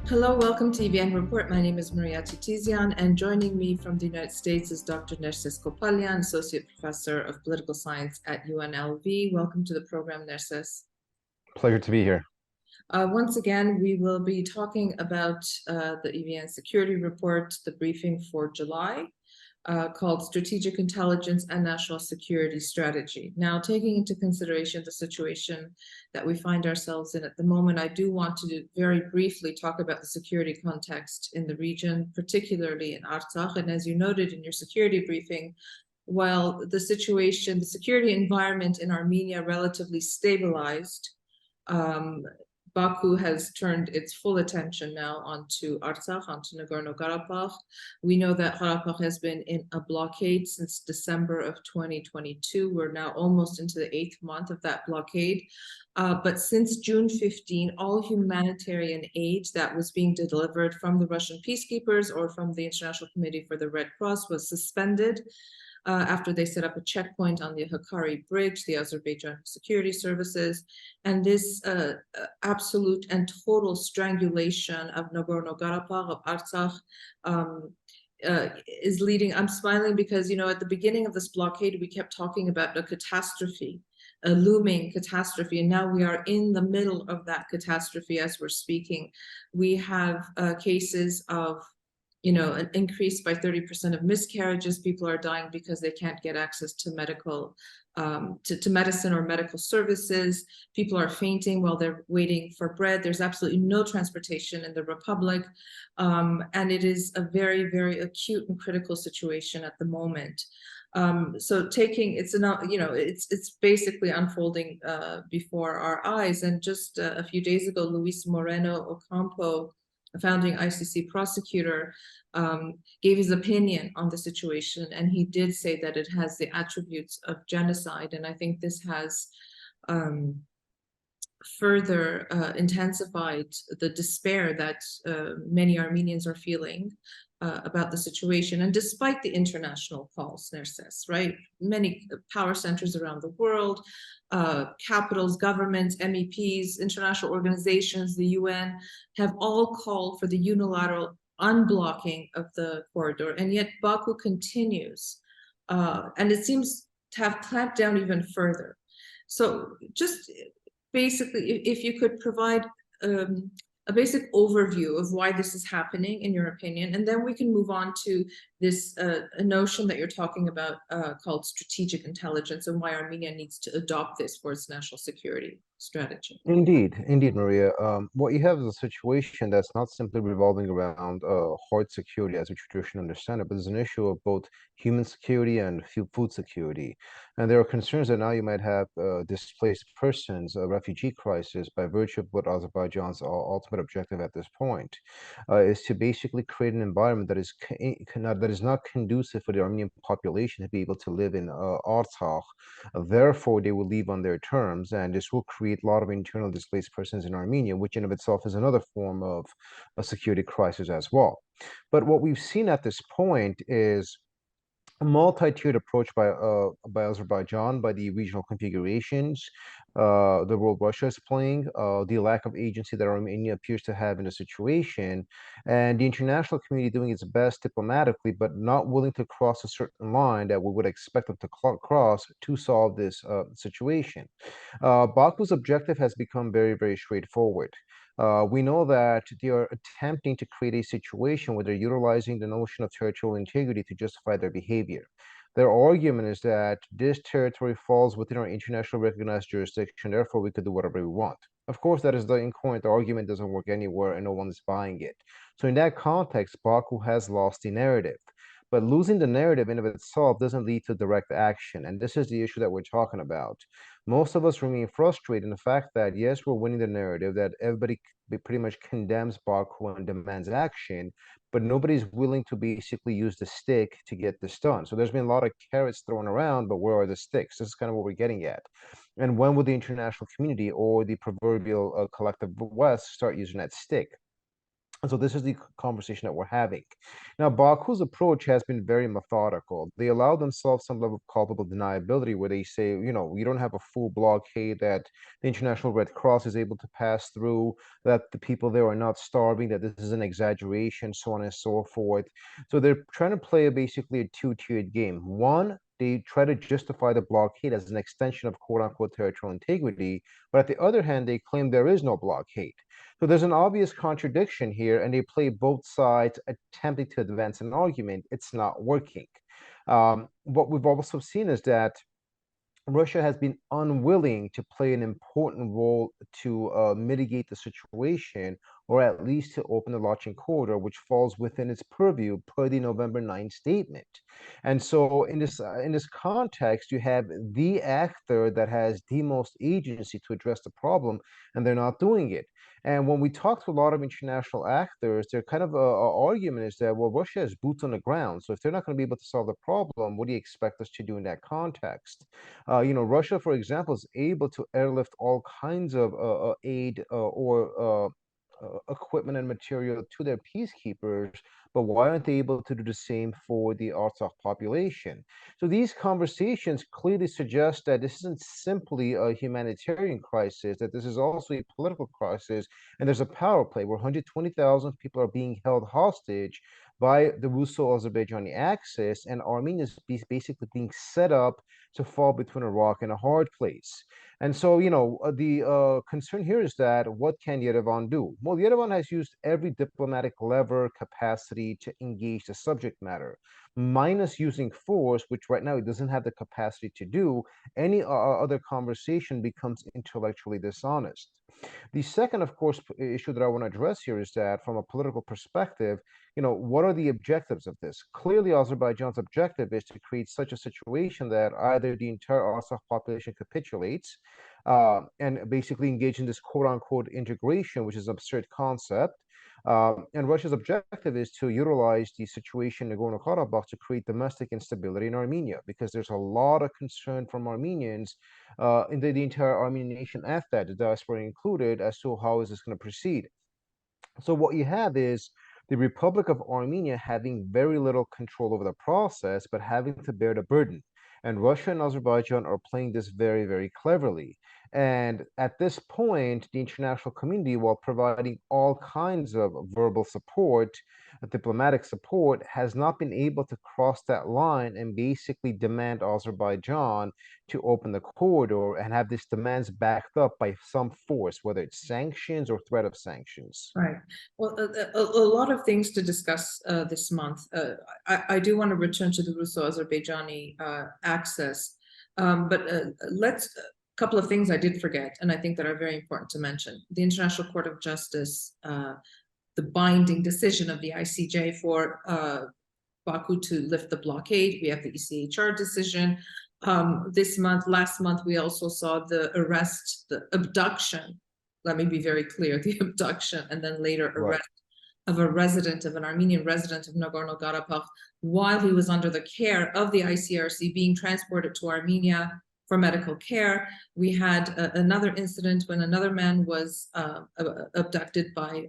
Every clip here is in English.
Hello, welcome to EVN Report. My name is Maria Titizian, and joining me from the United States is Dr. Nerses Kopalyan, Associate Professor of Political Science at UNLV. Welcome to the program, Nerses. Pleasure to be here. Once again, we will be talking about the EVN Security Report, the briefing for July, called Strategic Intelligence and National Security Strategy. Now, taking into consideration the situation that we find ourselves in at the moment, I do want to very briefly talk about the security context in the region, particularly in Artsakh. And as you noted in your security briefing, while the security environment in Armenia relatively stabilized, Baku has turned its full attention now onto Artsakh, onto Nagorno-Karabakh. We know that Karabakh has been in a blockade since December of 2022. We're now almost into the 8th month of that blockade. But since June 15, all humanitarian aid that was being delivered from the Russian peacekeepers or from the International Committee for the Red Cross was suspended. After they set up a checkpoint on the Hakkari Bridge, the Azerbaijan Security Services, and this absolute and total strangulation of Nagorno-Karabakh, of Artsakh, is leading. I'm smiling because, you know, at the beginning of this blockade, we kept talking about a catastrophe, a looming catastrophe, and now we are in the middle of that catastrophe as we're speaking. We have cases of an increase by 30% of miscarriages. People are dying because they can't get access to to medicine or medical services. People are fainting while they're waiting for bread. There's absolutely no transportation in the Republic. And it is a very, very acute and critical situation at the moment. So it's basically unfolding before our eyes. And just a few days ago, Luis Moreno Ocampo, a founding ICC prosecutor, gave his opinion on the situation, and he did say that it has the attributes of genocide. And I think this has further intensified the despair that many Armenians are feeling about the situation. And despite the international calls, Nerses, right? Many power centers around the world, capitals, governments, MEPs, international organizations, the UN, have all called for the unilateral unblocking of the corridor. And yet Baku continues, and it seems to have clamped down even further. So just basically, if you could provide a basic overview of why this is happening, in your opinion, and then we can move on to this notion that you're talking about called strategic intelligence, and why Armenia needs to adopt this for its national security strategy. Indeed, Maria. What you have is a situation that's not simply revolving around hard security as we traditionally understand it, but there's an issue of both human security and food security. And there are concerns that now you might have displaced persons, a refugee crisis, by virtue of what Azerbaijan's ultimate objective at this point is to basically create an environment that is not conducive for the Armenian population to be able to live in Artsakh. Therefore, they will leave on their terms, and this will create a lot of internal displaced persons in Armenia, which in of itself is another form of a security crisis as well. But what we've seen at this point is a multi-tiered approach by Azerbaijan, by the regional configurations, the role Russia is playing, the lack of agency that Armenia appears to have in the situation, and the international community doing its best diplomatically, but not willing to cross a certain line that we would expect them to cross to solve this situation. Baku's objective has become very, very straightforward. We know that they are attempting to create a situation where they're utilizing the notion of territorial integrity to justify their behavior. Their argument is that this territory falls within our international recognized jurisdiction, therefore we could do whatever we want. Of course, that is the incoherent argument, doesn't work anywhere and no one is buying it. So in that context, Baku has lost the narrative. But losing the narrative in of itself doesn't lead to direct action. And this is the issue that we're talking about. Most of us remain frustrated in the fact that, yes, we're winning the narrative, that everybody pretty much condemns Baku and demands action, but nobody's willing to basically use the stick to get this done. So there's been a lot of carrots thrown around, but where are the sticks? This is kind of what we're getting at. And when will the international community or the proverbial collective West start using that stick? And so this is the conversation that we're having. Now, Baku's approach has been very methodical. They allow themselves some level of culpable deniability where they say, you know, we don't have a full blockade that the International Red Cross is able to pass through, that the people there are not starving, that this is an exaggeration, so on and so forth. So they're trying to play basically a two-tiered game. One, they try to justify the blockade as an extension of quote-unquote territorial integrity, but at the other hand, they claim there is no blockade. So there's an obvious contradiction here, and they play both sides attempting to advance an argument. It's not working. What we've also seen is that Russia has been unwilling to play an important role to mitigate the situation, or at least to open the launching corridor, which falls within its purview per the November 9 statement. And so, in this context, you have the actor that has the most agency to address the problem, and they're not doing it. And when we talk to a lot of international actors, their kind of argument is that, well, Russia has boots on the ground. So if they're not going to be able to solve the problem, what do you expect us to do in that context? You know, Russia, for example, is able to airlift all kinds of aid or equipment and material to their peacekeepers, but why aren't they able to do the same for the Artsakh population? So these conversations clearly suggest that this isn't simply a humanitarian crisis, that this is also a political crisis, and there's a power play where 120,000 people are being held hostage by the Russo-Azerbaijani axis, and Armenia is basically being set up to fall between a rock and a hard place. And so, you know, the concern here is that what can Yerevan do? Well, Yerevan has used every diplomatic lever capacity to engage the subject matter, minus using force, which right now it doesn't have the capacity to do. Any other conversation becomes intellectually dishonest. The second, of course, issue that I want to address here is that from a political perspective, you know, what are the objectives of this? Clearly, Azerbaijan's objective is to create such a situation that either the entire Artsakh population capitulates and basically engage in this quote unquote integration, which is an absurd concept. And Russia's objective is to utilize the situation in Nagorno-Karabakh to create domestic instability in Armenia, because there's a lot of concern from Armenians in the entire Armenian nation at that, the diaspora included, as to how is this going to proceed. So what you have is the Republic of Armenia having very little control over the process, but having to bear the burden. And Russia and Azerbaijan are playing this very, very cleverly. And at this point, the international community, while providing all kinds of verbal support, diplomatic support, has not been able to cross that line and basically demand Azerbaijan to open the corridor and have these demands backed up by some force, whether it's sanctions or threat of sanctions. Right. Well, a lot of things to discuss this month. I do want to return to the Russo-Azerbaijani axis, but let's a couple of things I did forget, and I think that are very important to mention. The International Court of Justice, the binding decision of the ICJ for Baku to lift the blockade. We have the ECHR decision. Last month, we also saw the arrest, the abduction. Let me be very clear, the abduction and then later arrest of an Armenian resident of Nagorno-Karabakh while he was under the care of the ICRC being transported to Armenia for medical care. We had another incident when another man was abducted by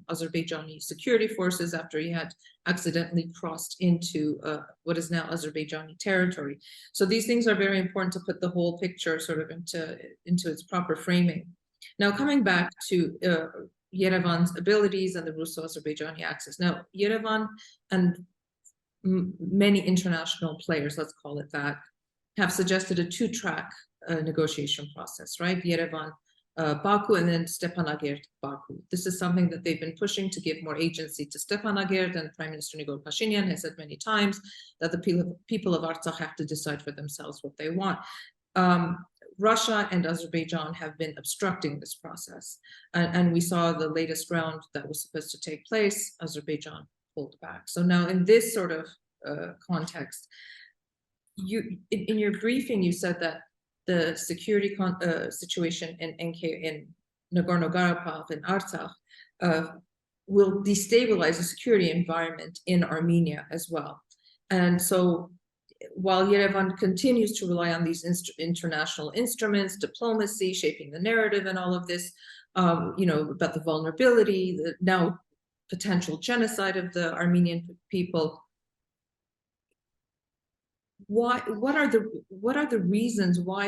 Azerbaijani security forces after he had accidentally crossed into what is now Azerbaijani territory. So these things are very important to put the whole picture sort of into its proper framing. Now, coming back to Yerevan's abilities and the Russo-Azerbaijani axis. Now, Yerevan and many international players, let's call it that, have suggested a two-track negotiation process, right? Yerevan, Baku, and then Stepanakert, Baku. This is something that they've been pushing to give more agency to Stepanakert, and Prime Minister Nikol Pashinyan has said many times that the people of Artsakh have to decide for themselves what they want. Russia and Azerbaijan have been obstructing this process. And we saw the latest round that was supposed to take place, Azerbaijan pulled back. So now in this sort of context, in your briefing, you said that the security situation in Nagorno-Karabakh and Artsakh will destabilize the security environment in Armenia as well. And so while Yerevan continues to rely on these international instruments, diplomacy, shaping the narrative and all of this, you know, about the vulnerability, now potential genocide of the Armenian people. What are the reasons why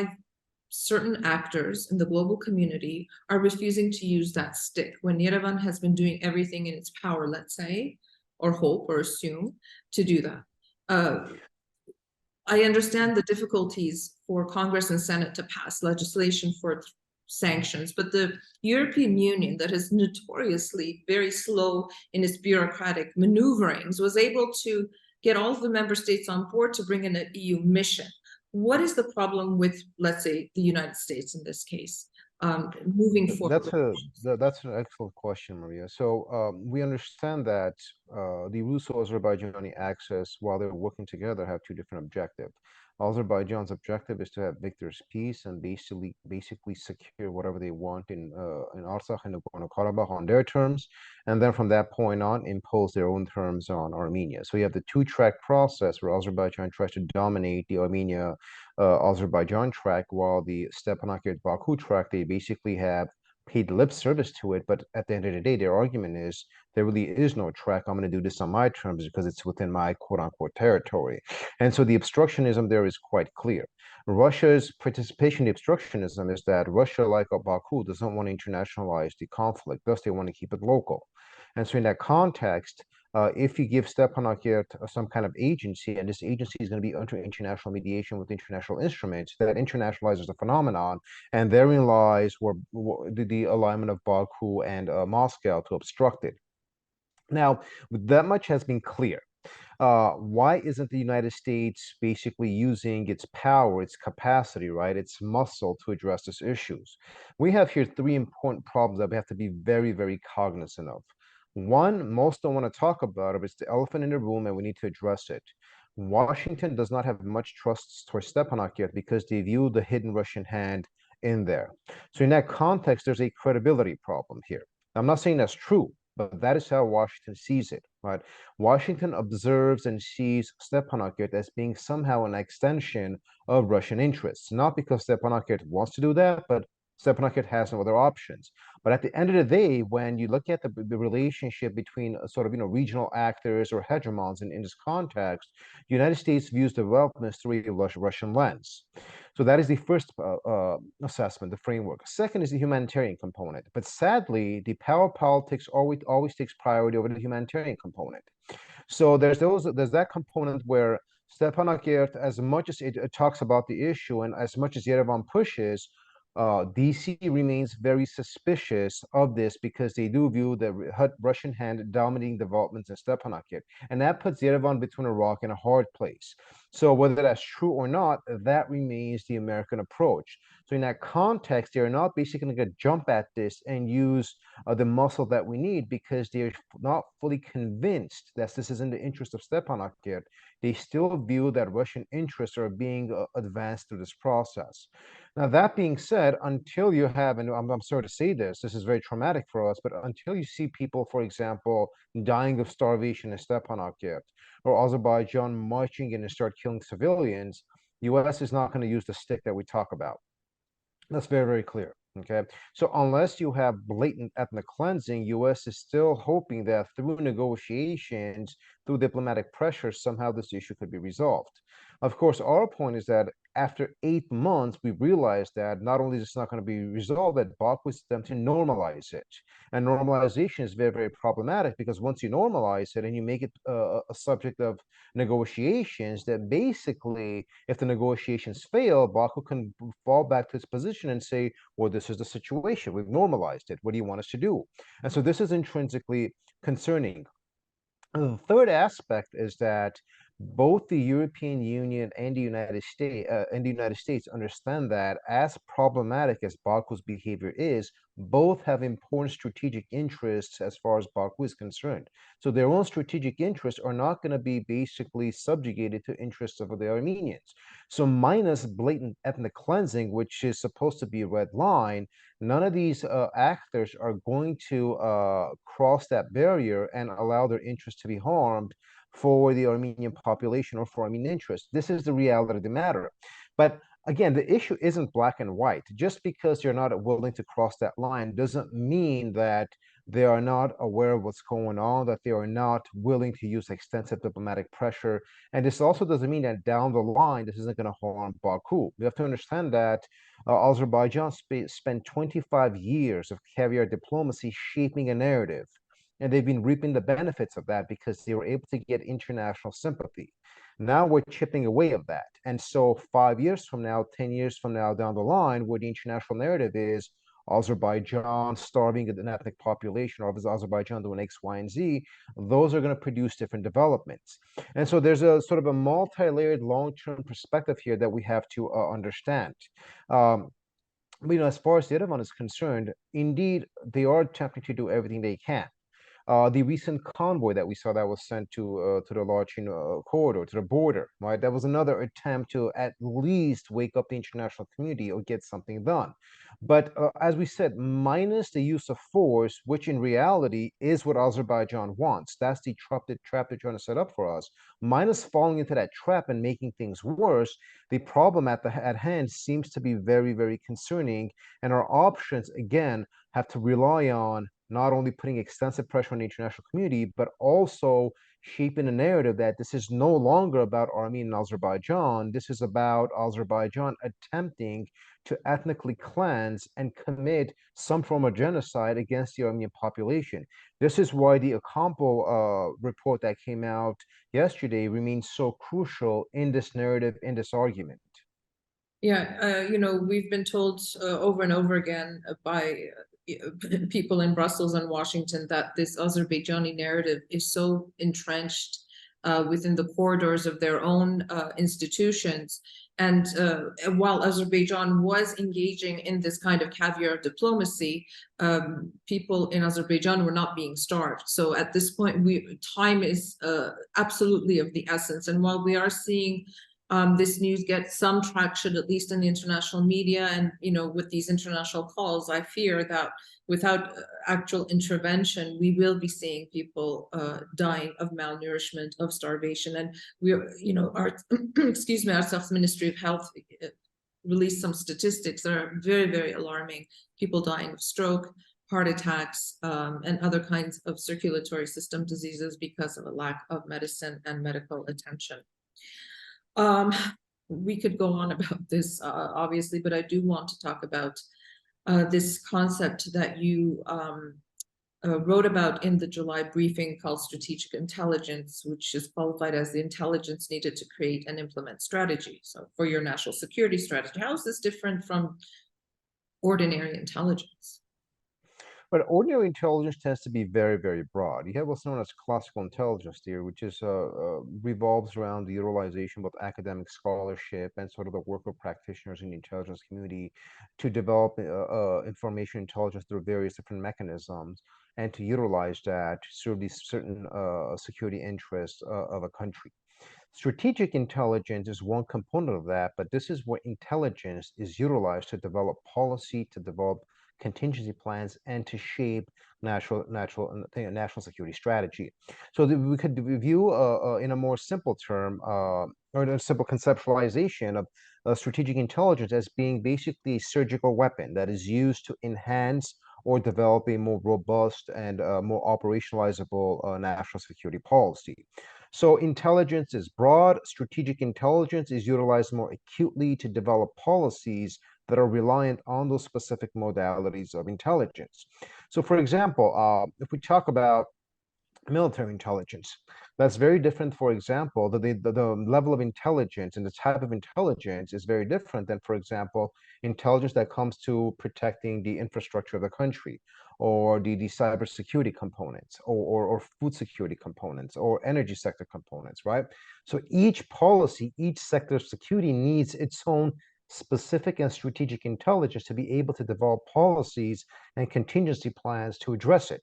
certain actors in the global community are refusing to use that stick when Yerevan has been doing everything in its power, let's say, or hope or assume to do that? I understand the difficulties for Congress and Senate to pass legislation for sanctions, but the European Union, that is notoriously very slow in its bureaucratic maneuverings, was able to get all of the member states on board to bring in an EU mission. What is the problem with, let's say, the United States in this case, moving forward? That's an excellent question, Maria. So we understand that the Russo-Azerbaijani axis, while they're working together, have two different objectives. Azerbaijan's objective is to have victor's peace and basically secure whatever they want in Artsakh and Nagorno-Karabakh on their terms, and then from that point on impose their own terms on Armenia. So you have the two-track process where Azerbaijan tries to dominate the Armenia Azerbaijan track, while the Stepanakert Baku track, they basically have paid lip service to it, but at the end of the day, their argument is there really is no track. I'm going to do this on my terms because it's within my quote-unquote territory. And so the obstructionism there is quite clear. Russia's participation in the obstructionism is that Russia, like Baku, doesn't want to internationalize the conflict. Thus, they want to keep it local. And so in that context, if you give Stepanakert some kind of agency, and this agency is going to be under international mediation with international instruments, that internationalizes the phenomenon, and therein lies where the alignment of Baku and Moscow to obstruct it. Now, that much has been clear. Why isn't the United States basically using its power, its capacity, right, its muscle to address these issues? We have here three important problems that we have to be very, very cognizant of. One, most don't want to talk about it, but it's the elephant in the room, and we need to address it. Washington does not have much trust towards Stepanakert because they view the hidden Russian hand in there. So in that context, there's a credibility problem here. I'm not saying that's true, but that is how Washington sees it, right? Washington observes and sees Stepanakert as being somehow an extension of Russian interests, not because Stepanakert wants to do that, but Stepanakert has no other options. But at the end of the day, when you look at the relationship between sort of, regional actors or hegemons in this context, the United States views developments through a Russian lens. So that is the first assessment, the framework. Second is the humanitarian component. But sadly, the power politics always takes priority over the humanitarian component. So there's that component where Stepanakert, as much as it talks about the issue and as much as Yerevan pushes, DC remains very suspicious of this because they do view the Russian hand dominating developments in Stepanakert. And that puts Yerevan between a rock and a hard place. So whether that's true or not, that remains the American approach. So in that context, they're not basically going to jump at this and use the muscle that we need because they're not fully convinced that this is in the interest of Stepanakert. They still view that Russian interests are being advanced through this process. Now, that being said, until you have, and I'm sorry to say this is very traumatic for us, but until you see people, for example, dying of starvation in Stepanakert, or Azerbaijan marching in and start killing civilians, the U.S. is not going to use the stick that we talk about. That's very, very clear. Okay, so unless you have blatant ethnic cleansing, U.S. is still hoping that through negotiations, through diplomatic pressure, somehow this issue could be resolved. Of course, our point is that after 8 months, we realized that not only is this not going to be resolved, that Baku is them to normalize it. And normalization is very, very problematic because once you normalize it and you make it a subject of negotiations, that basically, if the negotiations fail, Baku can fall back to its position and say, well, this is the situation. We've normalized it. What do you want us to do? And so this is intrinsically concerning. And the third aspect is that both the European Union and the United States understand that as problematic as Baku's behavior is, both have important strategic interests as far as Baku is concerned. So their own strategic interests are not going to be basically subjugated to interests of the Armenians. So minus blatant ethnic cleansing, which is supposed to be a red line, none of these actors are going to cross that barrier and allow their interests to be harmed for the Armenian population or for Armenian interests. This is the reality of the matter. But again, the issue isn't black and white. Just because you're not willing to cross that line doesn't mean that they are not aware of what's going on, that they are not willing to use extensive diplomatic pressure. And this also doesn't mean that down the line, this isn't going to harm Baku. You have to understand that Azerbaijan spent 25 years of caviar diplomacy shaping a narrative. And they've been reaping the benefits of that because they were able to get international sympathy. Now we're chipping away at that. And so 5 years from now, 10 years from now down the line, where the international narrative is Azerbaijan starving an ethnic population, or is Azerbaijan doing X, Y, and Z, those are going to produce different developments. And so there's a sort of a multi-layered long-term perspective here that we have to understand. But, as far as the other one is concerned, indeed, they are attempting to do everything they can. The recent convoy that we saw that was sent to the Lachin corridor, to the border, right? That was another attempt to at least wake up the international community or get something done. But as we said, minus the use of force, which in reality is what Azerbaijan wants. That's the trap they're trying to set up for us. Minus falling into that trap and making things worse, the problem at hand seems to be very, very concerning. And our options, again, have to rely on not only putting extensive pressure on the international community, but also shaping a narrative that this is no longer about Armenia and Azerbaijan. This is about Azerbaijan attempting to ethnically cleanse and commit some form of genocide against the Armenian population. This is why the Ocampo report that came out yesterday remains so crucial in this narrative, in this argument. Yeah, we've been told over and over again by people in Brussels and Washington that this Azerbaijani narrative is so entrenched within the corridors of their own institutions. And while Azerbaijan was engaging in this kind of caviar diplomacy, people in Azerbaijan were not being starved. So at this point, time is absolutely of the essence. And while we are seeing this news get some traction, at least in the international media, and with these international calls, I fear that without actual intervention, we will be seeing people dying of malnourishment, of starvation. And we are, our excuse me, Artsakh's Ministry of Health released some statistics that are very, very alarming. People dying of stroke, heart attacks, and other kinds of circulatory system diseases because of a lack of medicine and medical attention. We could go on about this, obviously, but I do want to talk about this concept that you wrote about in the July briefing called strategic intelligence, which is qualified as the intelligence needed to create and implement strategy. So for your national security strategy, how is this different from ordinary intelligence? But ordinary intelligence tends to be very, very broad. You have what's known as classical intelligence theory, which is revolves around the utilization of academic scholarship and sort of the work of practitioners in the intelligence community to develop information intelligence through various different mechanisms and to utilize that to serve these certain security interests of a country. Strategic intelligence is one component of that, but this is where intelligence is utilized to develop policy, to develop contingency plans, and to shape national security strategy. So that we could review in a more simple term or a simple conceptualization of strategic intelligence as being basically a surgical weapon that is used to enhance or develop a more robust and more operationalizable national security policy. So intelligence is broad. Strategic intelligence is utilized more acutely to develop policies that are reliant on those specific modalities of intelligence. So for example, if we talk about military intelligence, that's very different. For example, the level of intelligence and the type of intelligence is very different than, for example, intelligence that comes to protecting the infrastructure of the country, or the cybersecurity components, or food security components, or energy sector components, right? So each policy, each sector of security needs its own specific and strategic intelligence to be able to develop policies and contingency plans to address it.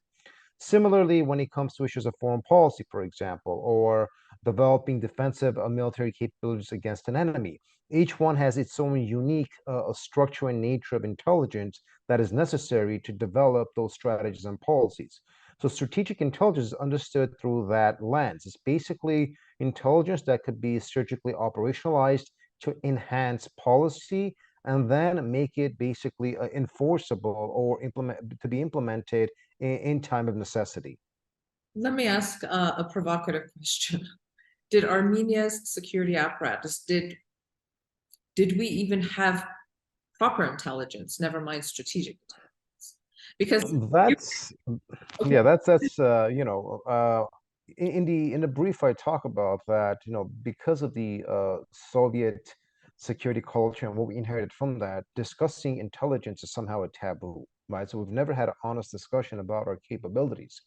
Similarly, when it comes to issues of foreign policy, for example, or developing defensive military capabilities against an enemy, each one has its own unique structure and nature of intelligence that is necessary to develop those strategies and policies. So strategic intelligence is understood through that lens. It's basically intelligence that could be surgically operationalized to enhance policy and then make it basically enforceable or to be implemented in time of necessity. Let me ask a provocative question. Did Armenia's security apparatus, did we even have proper intelligence, never mind strategic intelligence? Because That's okay. yeah, that's you know, in the brief I talk about that, you know, because of the Soviet security culture and what we inherited from that, discussing intelligence is somehow a taboo, right? So we've never had an honest discussion about our capabilities.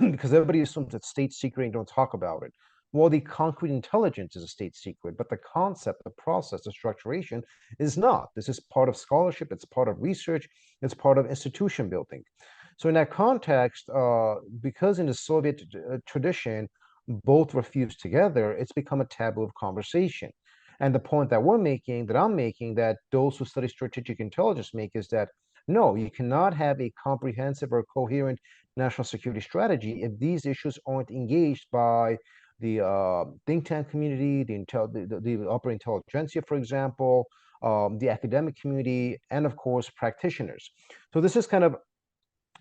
Because everybody assumes it's state secret and don't talk about it. Well, the concrete intelligence is a state secret, but the concept, the process, the structuration is not. This is part of scholarship, it's part of research, it's part of institution building. So in that context, because in the Soviet tradition, both were fused together, it's become a taboo of conversation. And the point that we're making, that I'm making, that those who study strategic intelligence make is that no, you cannot have a comprehensive or coherent national security strategy if these issues aren't engaged by the think tank community, the upper intelligentsia, for example, the academic community, and of course, practitioners. So this is kind of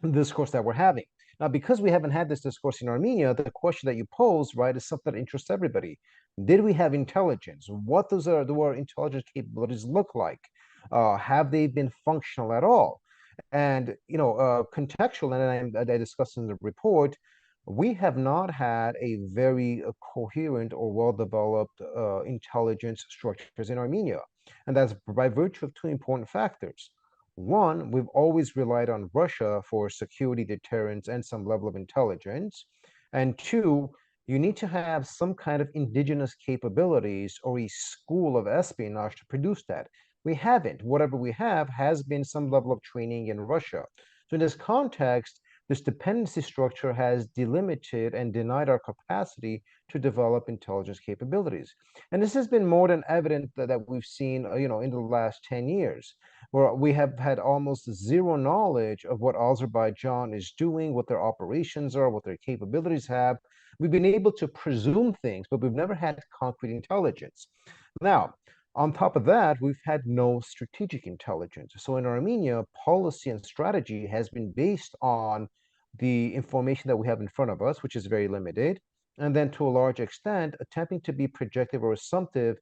the discourse that we're having. Now, because we haven't had this discourse in Armenia, the question that you pose, right, is something that interests everybody. Did we have intelligence? What do our intelligence capabilities look like? Have they been functional at all? And you know, contextual, and I discussed in the report, we have not had a very coherent or well-developed intelligence structures in Armenia, and that's by virtue of two important factors. One, we've always relied on Russia for security deterrence and some level of intelligence. And two, you need to have some kind of indigenous capabilities or a school of espionage to produce that. We haven't. Whatever we have has been some level of training in Russia. So in this context, this dependency structure has delimited and denied our capacity to develop intelligence capabilities. And this has been more than evident that we've seen, you know, in the last 10 years, where we have had almost zero knowledge of what Azerbaijan is doing, what their operations are, what their capabilities have. We've been able to presume things, but we've never had concrete intelligence. Now, on top of that, we've had no strategic intelligence. So in Armenia, policy and strategy has been based on the information that we have in front of us, which is very limited, and then to a large extent, attempting to be projective or assumptive,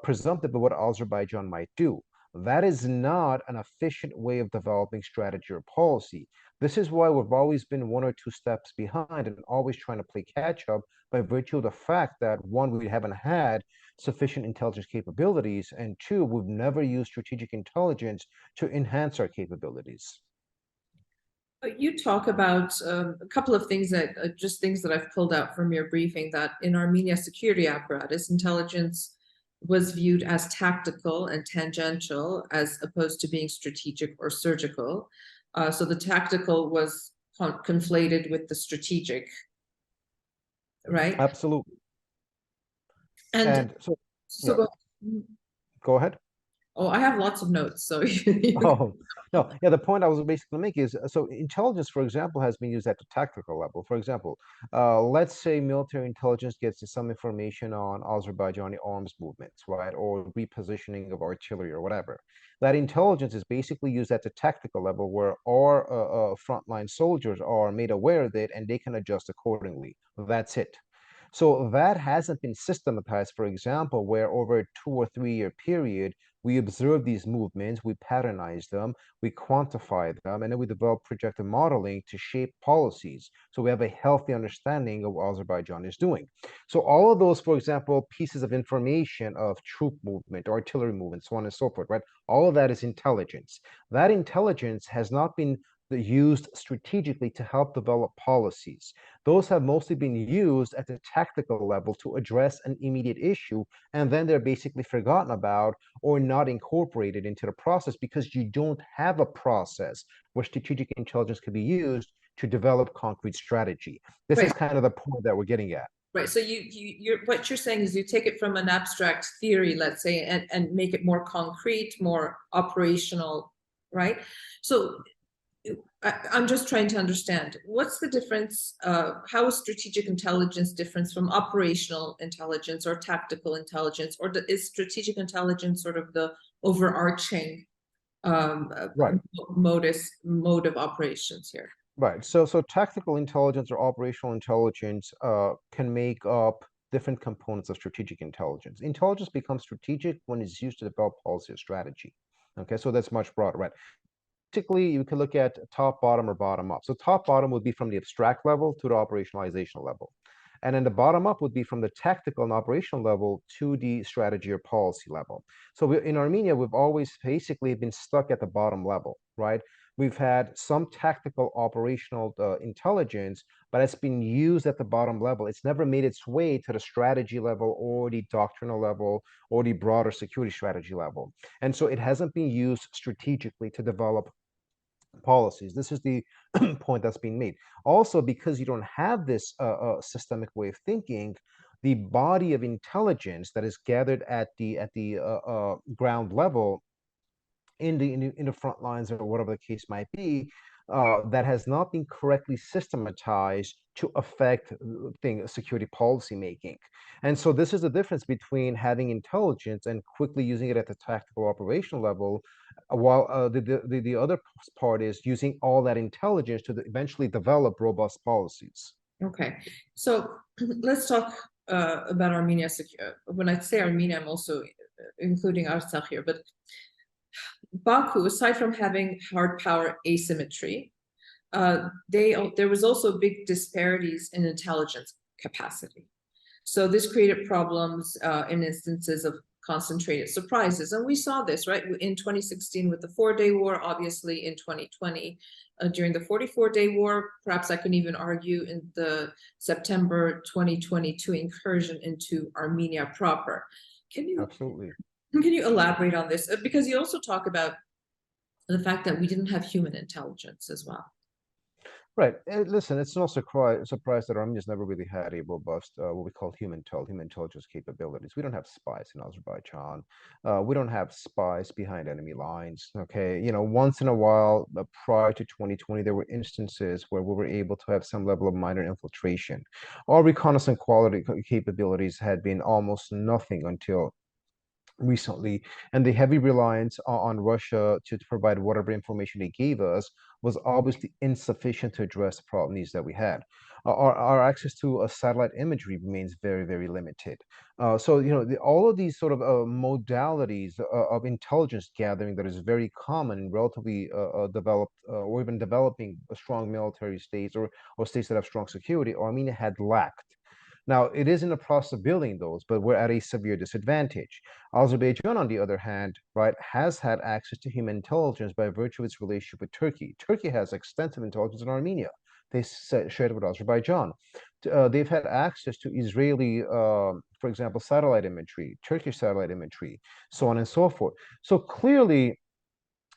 presumptive of what Azerbaijan might do. That is not an efficient way of developing strategy or policy. This is why we've always been one or two steps behind and always trying to play catch up by virtue of the fact that one, we haven't had sufficient intelligence capabilities, and two, we've never used strategic intelligence to enhance our capabilities. You talk about a couple of things that just things that I've pulled out from your briefing, that in Armenia security apparatus, intelligence was viewed as tactical and tangential as opposed to being strategic or surgical. So the tactical was conflated with the strategic, right? Absolutely. And so so yeah, go ahead. Oh, I have lots of notes, so Oh, no, yeah, the point I was basically making is, so intelligence, for example, has been used at the tactical level. For example, let's say military intelligence gets some information on Azerbaijani arms movements, right, or repositioning of artillery or whatever. That intelligence is basically used at the tactical level where our frontline soldiers are made aware of it and they can adjust accordingly. That's it. So that hasn't been systematized, for example, where over a 2 or 3 year period, we observe these movements, we patternize them, we quantify them, and then we develop projective modeling to shape policies. So we have a healthy understanding of what Azerbaijan is doing. So all of those, for example, pieces of information of troop movement, artillery movement, so on and so forth, right? All of that is intelligence. That intelligence has not been used strategically to help develop policies. Those have mostly been used at the tactical level to address an immediate issue, and then they're basically forgotten about or not incorporated into the process because you don't have a process where strategic intelligence can be used to develop concrete strategy. This is kind of the point that we're getting at. Right. So you're what you're saying is you take it from an abstract theory, let's say, and make it more concrete, more operational, right? So I'm just trying to understand, what's the difference, how is strategic intelligence different from operational intelligence or tactical intelligence, or is strategic intelligence sort of the overarching Right. mode of operations here? Right. So tactical intelligence or operational intelligence can make up different components of strategic intelligence. Intelligence becomes strategic when it's used to develop policy or strategy. Okay, so that's much broader, right? Typically, you can look at top, bottom, or bottom up. So top, bottom would be from the abstract level to the operationalization level. And then the bottom up would be from the tactical and operational level to the strategy or policy level. So in Armenia, we've always basically been stuck at the bottom level, right? We've had some tactical operational intelligence, but it's been used at the bottom level. It's never made its way to the strategy level or the doctrinal level or the broader security strategy level. And so it hasn't been used strategically to develop policies. This is the point that's being made. Also, because you don't have this systemic way of thinking, the body of intelligence that is gathered at the ground level in the front lines or whatever the case might be, that has not been correctly systematized to affect security policy making. And so this is the difference between having intelligence and quickly using it at the tactical operational level, while the other part is using all that intelligence to eventually develop robust policies. Okay, so let's talk about Armenia. When I say Armenia, I'm also including Artsakh here, but Baku, aside from having hard power asymmetry, there was also big disparities in intelligence capacity. So this created problems in instances of concentrated surprises. And we saw this, right, in 2016 with the 4-day war, obviously in 2020 during the 44-day war, perhaps I can even argue in the September 2022 incursion into Armenia proper. Absolutely. Can you elaborate on this? Because you also talk about the fact that we didn't have human intelligence as well. Right. Listen, it's no surprise that Armenia's never really had a robust, what we call human intelligence capabilities. We don't have spies in Azerbaijan. We don't have spies behind enemy lines. Okay. You know, once in a while, prior to 2020, there were instances where we were able to have some level of minor infiltration. Our reconnaissance quality capabilities had been almost nothing until recently, and the heavy reliance on Russia to provide whatever information they gave us was obviously insufficient to address the problems that we had. Our access to satellite imagery remains very, very limited. So, you know, all of these sort of modalities of intelligence gathering that is very common in relatively developed or even developing strong military states or states that have strong security, Armenia had lacked. Now, it is in the process of building those, but we're at a severe disadvantage. Azerbaijan, on the other hand, right, has had access to human intelligence by virtue of its relationship with Turkey. Turkey has extensive intelligence in Armenia. They shared it with Azerbaijan. They've had access to Israeli, for example, satellite imagery, Turkish satellite imagery, so on and so forth. So clearly,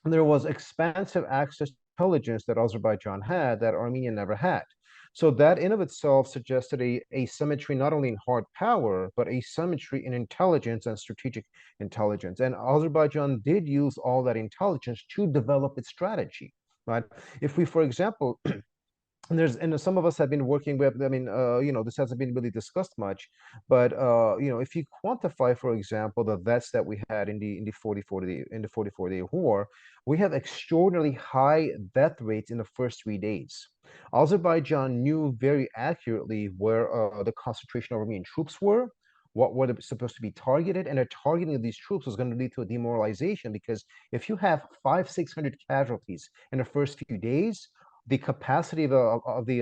there was expansive access to intelligence that Azerbaijan had that Armenia never had. So that in of itself suggested a asymmetry not only in hard power, but asymmetry in intelligence and strategic intelligence. And Azerbaijan did use all that intelligence to develop its strategy, right? If we, for example, and some of us have been working with, I mean, you know, this hasn't been really discussed much, but you know, if you quantify, for example, the vets that we had in the 44-day war, we have extraordinarily high death rates in the first 3 days. Azerbaijan knew very accurately where the concentration of Armenian troops were, what were supposed to be targeted, and the targeting of these troops was going to lead to a demoralization, because if you have 500-600 casualties in the first few days, the capacity of the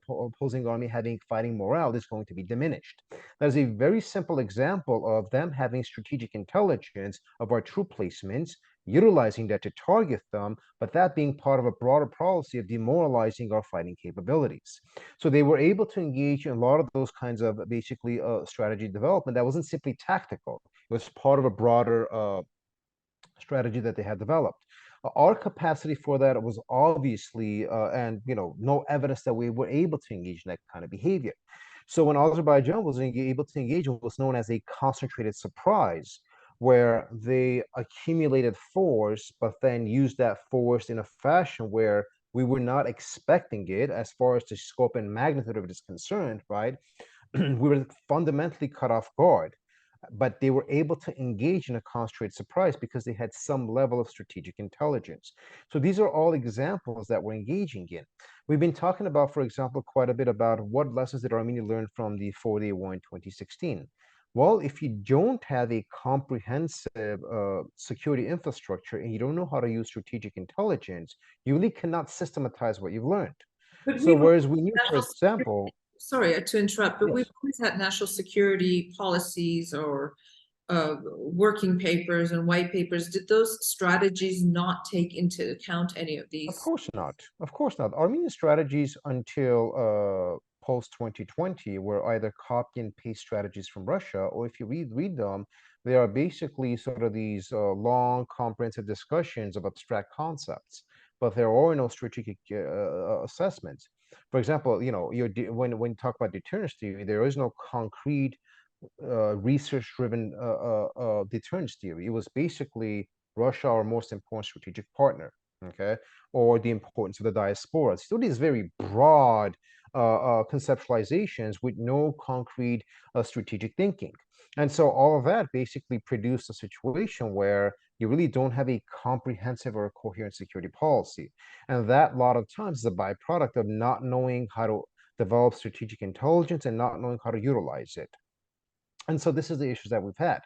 opposing army having fighting morale is going to be diminished. That is a very simple example of them having strategic intelligence of our troop placements, utilizing that to target them, but that being part of a broader policy of demoralizing our fighting capabilities. So they were able to engage in a lot of those kinds of basically strategy development that wasn't simply tactical. It was part of a broader strategy that they had developed. Our capacity for that was obviously, and you know, no evidence that we were able to engage in that kind of behavior. So when Azerbaijan was able to engage, what was known as a concentrated surprise, where they accumulated force, but then used that force in a fashion where We were not expecting it as far as the scope and magnitude of it is concerned, right? We were fundamentally caught off guard, but they were able to engage in a concentrated surprise because they had some level of strategic intelligence. So these are all examples that we're engaging in. We've been talking about, for example, quite a bit about what lessons did Armenia learn from the 4-day war in 2016. Well, if you don't have a comprehensive security infrastructure and you don't know how to use strategic intelligence, you really cannot systematize what you've learned. But So we've whereas we knew, for national example, sorry to interrupt, but yes, we've always had national security policies or working papers and white papers. Did those strategies not take into account any of of these? course not. Of course not. Armenian strategies until post 2020 were either copy and paste strategies from Russia, or if you read them, they are basically sort of these long, comprehensive discussions of abstract concepts, but there are no strategic assessments. For example, you know, when you talk about deterrence theory, there is no concrete research-driven deterrence theory. It was basically Russia, our most important strategic partner, okay, or the importance of the diaspora. So these very broad conceptualizations with no concrete strategic thinking. And so all of that basically produced a situation where you really don't have a comprehensive or coherent security policy. And that a lot of times is a byproduct of not knowing how to develop strategic intelligence and not knowing how to utilize it. And so this is the issues that we've had.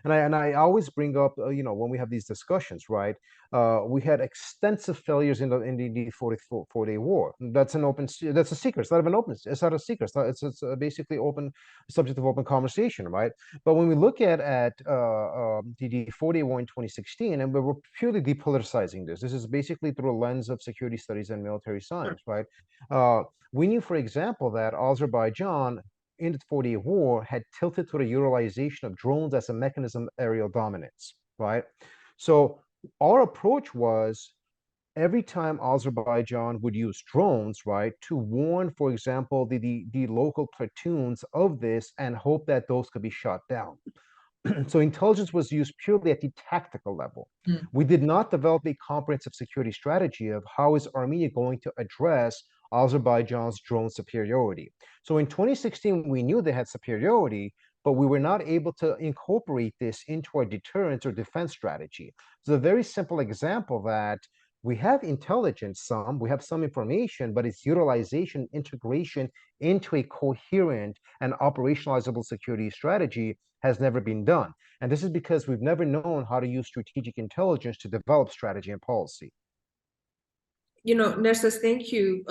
And I always bring up, you know, when we have these discussions, right? We had extensive failures in the 4-day war. That's that's a secret. It's not even open. It's not a secret. It's basically open subject of open conversation, right? But when we look at the 4-day war in 2016, and we're purely depoliticizing this. This is basically through a lens of security studies and military science, right? We knew, for example, that Azerbaijan in the 4-day war had tilted to the utilization of drones as a mechanism of aerial dominance, right? So our approach was every time Azerbaijan would use drones, right, to warn, for example, the local platoons of this and hope that those could be shot down. So intelligence was used purely at the tactical level. Mm. We did not develop a comprehensive security strategy of how is Armenia going to address Azerbaijan's drone superiority. So in 2016, we knew they had superiority, but we were not able to incorporate this into our deterrence or defense strategy. So a very simple example that we have intelligence, we have some information, but its utilization, integration into a coherent and operationalizable security strategy has never been done. And this is because we've never known how to use strategic intelligence to develop strategy and policy. You know, Nerses, thank you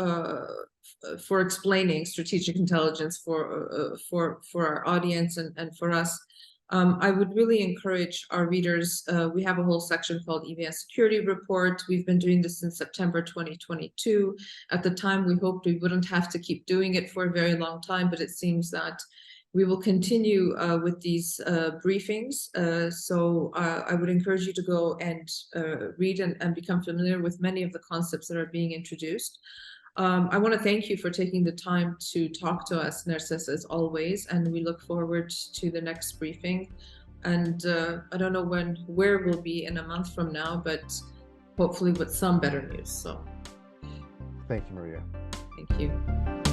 for explaining strategic intelligence for our audience and for us. I would really encourage our readers. We have a whole section called EVN Security Report. We've been doing this since September 2022. At the time, we hoped we wouldn't have to keep doing it for a very long time, but it seems that we will continue with these briefings. So I would encourage you to go and read and become familiar with many of the concepts that are being introduced. I want to thank you for taking the time to talk to us, Nerses, as always, and we look forward to the next briefing. And I don't know where we'll be in a month from now, but hopefully with some better news. So thank you, Maria. thank you.